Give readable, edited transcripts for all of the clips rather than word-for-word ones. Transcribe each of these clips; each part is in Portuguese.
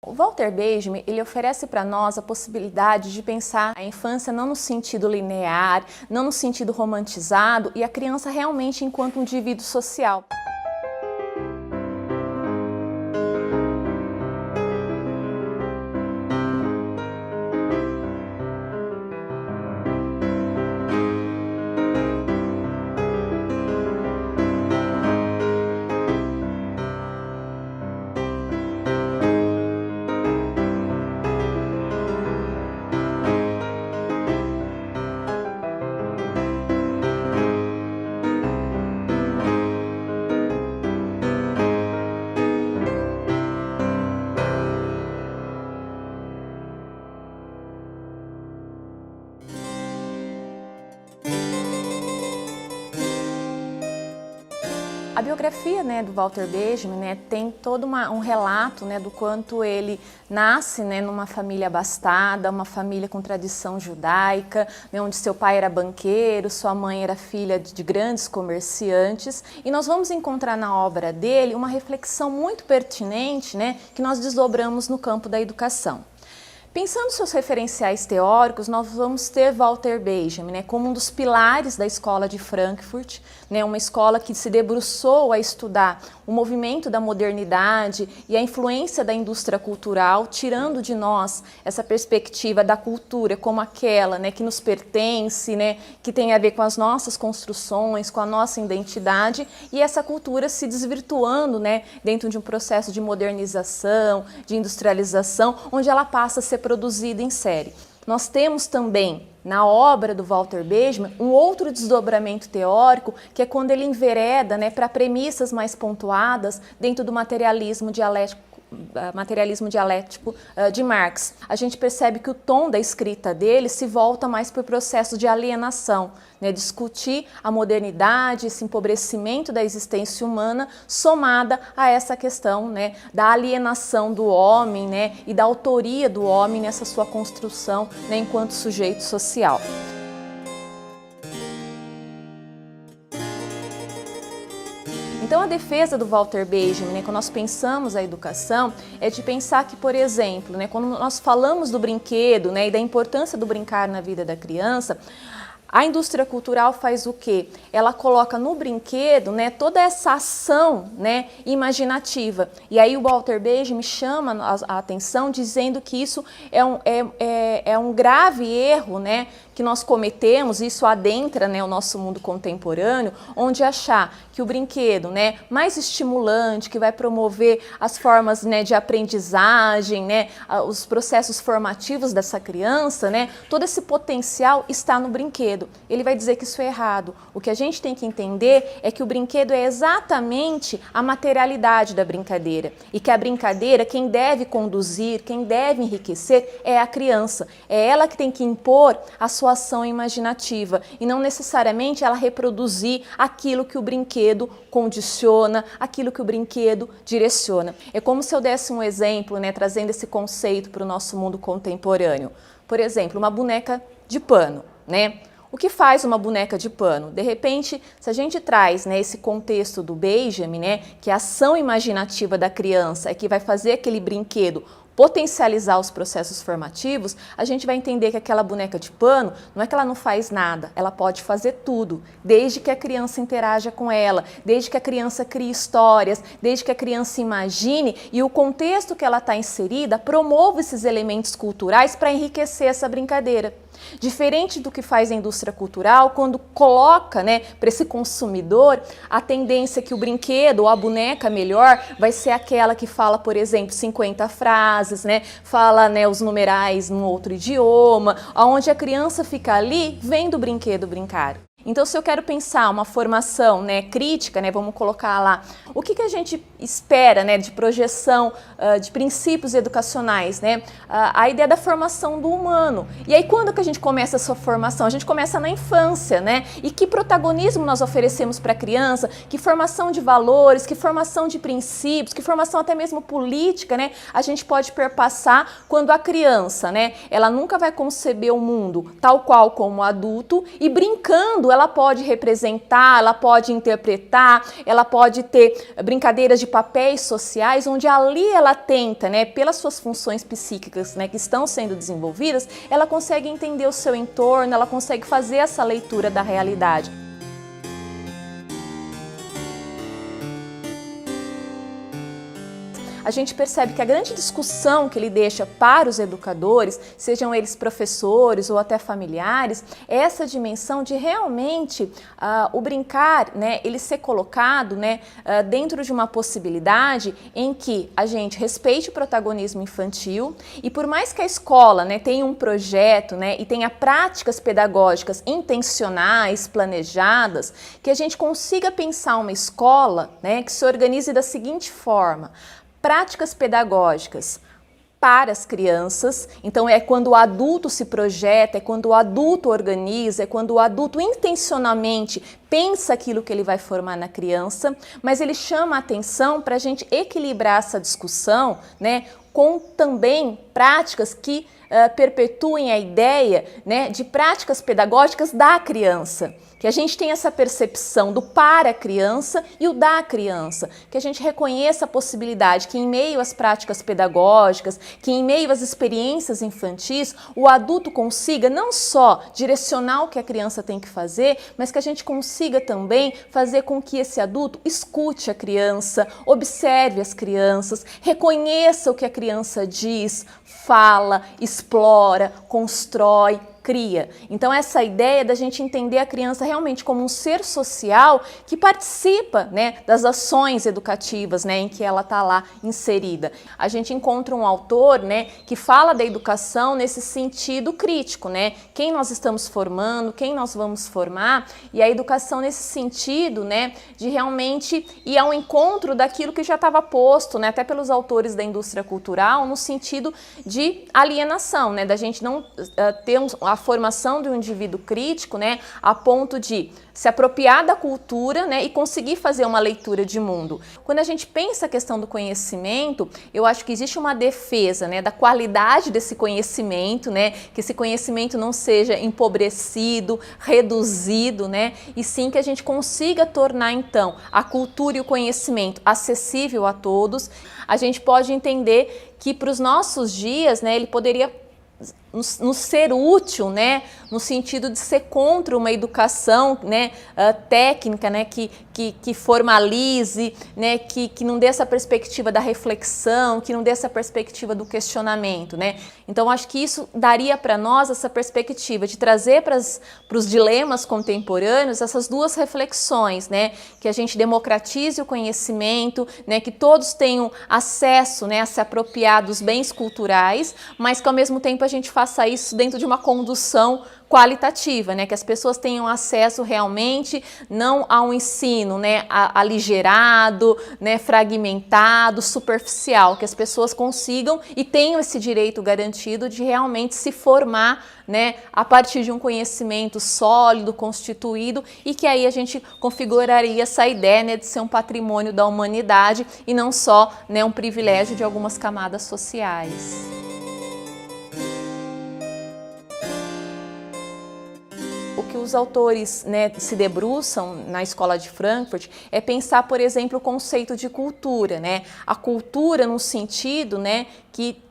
O Walter Benjamin, ele oferece para nós a possibilidade de pensar a infância não no sentido linear, não no sentido romantizado, e a criança realmente enquanto um indivíduo social. A biografia do Walter Benjamin tem todo um relato do quanto ele nasce numa família abastada, uma família com tradição judaica, onde seu pai era banqueiro, sua mãe era filha de grandes comerciantes. E nós vamos encontrar na obra dele uma reflexão muito pertinente que nós desdobramos no campo da educação. Pensando seus referenciais teóricos, nós vamos ter Walter Benjamin como um dos pilares da escola de Frankfurt, uma escola que se debruçou a estudar o movimento da modernidade e a influência da indústria cultural, tirando de nós essa perspectiva da cultura como aquela que nos pertence, que tem a ver com as nossas construções, com a nossa identidade, e essa cultura se desvirtuando dentro de um processo de modernização, de industrialização, onde ela passa a ser produzida em série. Nós temos também, na obra do Walter Benjamin, um outro desdobramento teórico, que é quando ele envereda para premissas mais pontuadas dentro do materialismo dialético de Marx. A gente percebe que o tom da escrita dele se volta mais para o processo de alienação, discutir a modernidade, esse empobrecimento da existência humana, somada a essa questão da alienação do homem e da autoria do homem nessa sua construção enquanto sujeito social. Então, a defesa do Walter Benjamin, quando nós pensamos a educação, é de pensar que, por exemplo, quando nós falamos do brinquedo e da importância do brincar na vida da criança, a indústria cultural faz o quê? Ela coloca no brinquedo toda essa ação imaginativa. E aí o Walter Benjamin chama a atenção dizendo que isso é um grave erro que nós cometemos, isso adentra o nosso mundo contemporâneo, onde achar que o brinquedo mais estimulante, que vai promover as formas de aprendizagem, os processos formativos dessa criança, todo esse potencial está no brinquedo. Ele vai dizer que isso é errado. O que a gente tem que entender é que o brinquedo é exatamente a materialidade da brincadeira e que a brincadeira, quem deve conduzir, quem deve enriquecer é a criança. É ela que tem que impor a sua ação imaginativa e não necessariamente ela reproduzir aquilo que o brinquedo condiciona, aquilo que o brinquedo direciona. É como se eu desse um exemplo, trazendo esse conceito para o nosso mundo contemporâneo. Por exemplo, uma boneca de pano, O que faz uma boneca de pano? De repente, se a gente traz esse contexto do Benjamin, que a ação imaginativa da criança é que vai fazer aquele brinquedo potencializar os processos formativos, a gente vai entender que aquela boneca de pano, não é que ela não faz nada, ela pode fazer tudo, desde que a criança interaja com ela, desde que a criança crie histórias, desde que a criança imagine e o contexto que ela está inserida promova esses elementos culturais para enriquecer essa brincadeira. Diferente do que faz a indústria cultural, quando coloca para esse consumidor a tendência que o brinquedo ou a boneca melhor vai ser aquela que fala, por exemplo, 50 frases, fala os numerais num outro idioma, onde a criança fica ali vendo o brinquedo brincar. Então, se eu quero pensar uma formação crítica, vamos colocar lá, o que a gente espera de projeção de princípios educacionais, a ideia da formação do humano. E aí, quando que a gente começa essa formação? A gente começa na infância, E que protagonismo nós oferecemos para a criança? Que formação de valores, que formação de princípios, que formação até mesmo política, A gente pode perpassar quando a criança, ela nunca vai conceber o mundo tal qual como adulto e brincando, ela pode representar, ela pode interpretar, ela pode ter brincadeiras de papéis sociais, onde ali ela tenta, né, pelas suas funções psíquicas, né, que estão sendo desenvolvidas, ela consegue entender o seu entorno, ela consegue fazer essa leitura da realidade. A gente percebe que a grande discussão que ele deixa para os educadores, sejam eles professores ou até familiares, é essa dimensão de realmente o brincar, né, ele ser colocado, né, dentro de uma possibilidade em que a gente respeite o protagonismo infantil e por mais que a escola, né, tenha um projeto, né, e tenha práticas pedagógicas intencionais, planejadas, que a gente consiga pensar uma escola, né, que se organize da seguinte forma: práticas pedagógicas para as crianças, então é quando o adulto se projeta, é quando o adulto organiza, é quando o adulto intencionalmente pensa aquilo que ele vai formar na criança, mas ele chama a atenção para a gente equilibrar essa discussão, né, com também práticas que perpetuem a ideia, né, de práticas pedagógicas da criança. Que a gente tenha essa percepção do para a criança e o da criança, que a gente reconheça a possibilidade que em meio às práticas pedagógicas, que em meio às experiências infantis, o adulto consiga não só direcionar o que a criança tem que fazer, mas que a gente consiga também fazer com que esse adulto escute a criança, observe as crianças, reconheça o que a criança diz, fala, explora, constrói, cria. Então essa ideia da gente entender a criança realmente como um ser social que participa, né, das ações educativas, né, em que ela está lá inserida. A gente encontra um autor, né, que fala da educação nesse sentido crítico, né, quem nós estamos formando, quem nós vamos formar, e a educação nesse sentido, né, de realmente ir ao encontro daquilo que já estava posto, né, até pelos autores da indústria cultural, no sentido de alienação, né, da gente não ter a formação de um indivíduo crítico, né, a ponto de se apropriar da cultura, né, e conseguir fazer uma leitura de mundo. Quando a gente pensa a questão do conhecimento, eu acho que existe uma defesa, né, da qualidade desse conhecimento, né, que esse conhecimento não seja empobrecido, reduzido, né, e sim que a gente consiga tornar então a cultura e o conhecimento acessível a todos. A gente pode entender que para os nossos dias, né, ele poderia nos ser útil, né, no sentido de ser contra uma educação, né, técnica, né, que formalize, né, que não dê essa perspectiva da reflexão, que não dê essa perspectiva do questionamento, né. Então acho que isso daria para nós essa perspectiva de trazer para os dilemas contemporâneos essas duas reflexões, né, que a gente democratize o conhecimento, né, que todos tenham acesso, né, a se apropriar dos bens culturais, mas que ao mesmo tempo a gente faça isso dentro de uma condução qualitativa, né, que as pessoas tenham acesso realmente não a um ensino, né, aligerado, né, fragmentado, superficial, que as pessoas consigam e tenham esse direito garantido de realmente se formar, né, a partir de um conhecimento sólido, constituído, e que aí a gente configuraria essa ideia, né, de ser um patrimônio da humanidade e não só, né, um privilégio de algumas camadas sociais. O que os autores, né, se debruçam na Escola de Frankfurt é pensar, por exemplo, o conceito de cultura, né? A cultura no sentido, né, que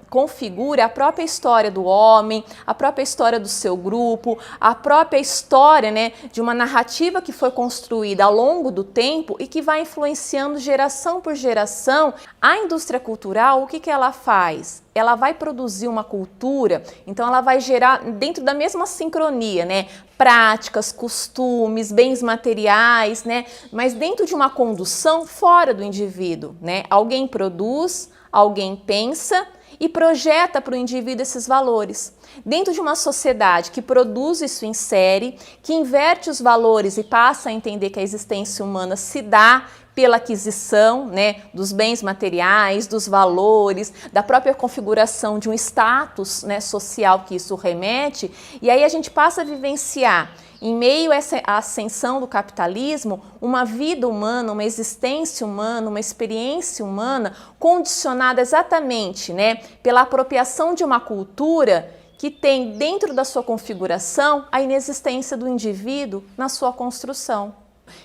configura a própria história do homem, a própria história do seu grupo, a própria história, né, de uma narrativa que foi construída ao longo do tempo e que vai influenciando geração por geração. A indústria cultural, o que ela faz? Ela vai produzir uma cultura, então ela vai gerar dentro da mesma sincronia, né, práticas, costumes, bens materiais, né, mas dentro de uma condução fora do indivíduo, né? Alguém produz, alguém pensa e projeta para o indivíduo esses valores. Dentro de uma sociedade que produz isso em série, que inverte os valores e passa a entender que a existência humana se dá pela aquisição, né, dos bens materiais, dos valores, da própria configuração de um status, né, social que isso remete, e aí a gente passa a vivenciar, em meio a essa ascensão do capitalismo, uma vida humana, uma existência humana, uma experiência humana condicionada exatamente, né, pela apropriação de uma cultura que tem dentro da sua configuração a inexistência do indivíduo na sua construção.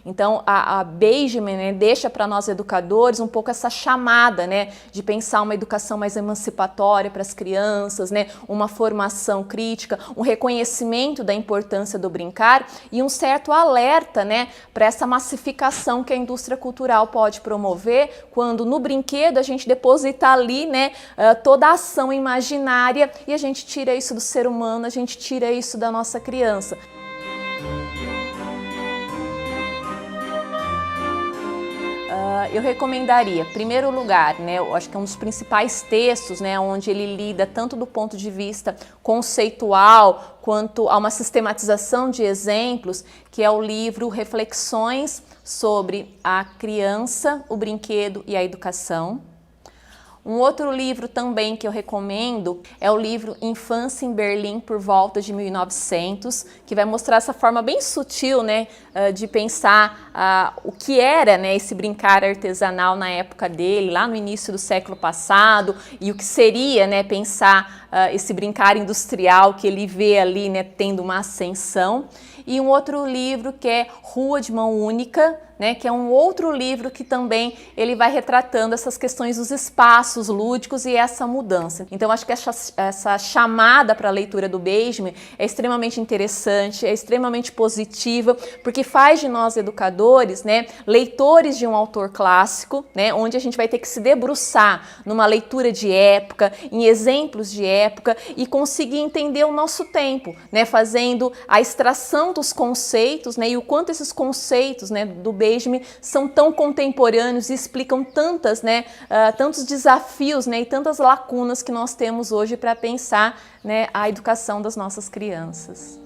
Então, a Benjamin, né, deixa para nós educadores um pouco essa chamada, né, de pensar uma educação mais emancipatória para as crianças, né, uma formação crítica, um reconhecimento da importância do brincar e um certo alerta, né, para essa massificação que a indústria cultural pode promover quando no brinquedo a gente deposita ali, né, toda a ação imaginária e a gente tira isso do ser humano, a gente tira isso da nossa criança. Eu recomendaria, em primeiro lugar, né, eu acho que é um dos principais textos, né, onde ele lida tanto do ponto de vista conceitual quanto a uma sistematização de exemplos, que é o livro Reflexões sobre a Criança, o Brinquedo e a Educação. Um outro livro também que eu recomendo é o livro Infância em Berlim por volta de 1900, que vai mostrar essa forma bem sutil, né, de pensar o que era, né, esse brincar artesanal na época dele, lá no início do século passado, e o que seria, né, pensar esse brincar industrial que ele vê ali, né, tendo uma ascensão. E um outro livro que é Rua de Mão Única, né, que é um outro livro que também ele vai retratando essas questões dos espaços lúdicos e essa mudança. Então, acho que essa chamada para a leitura do Benjamin é extremamente interessante, é extremamente positiva, porque faz de nós educadores, né, leitores de um autor clássico, né, onde a gente vai ter que se debruçar numa leitura de época, em exemplos de época e conseguir entender o nosso tempo, né, fazendo a extração dos conceitos, né, e o quanto esses conceitos, né, do Benjamin são tão contemporâneos e explicam tantas, né, tantos desafios, né, e tantas lacunas que nós temos hoje para pensar, né, a educação das nossas crianças.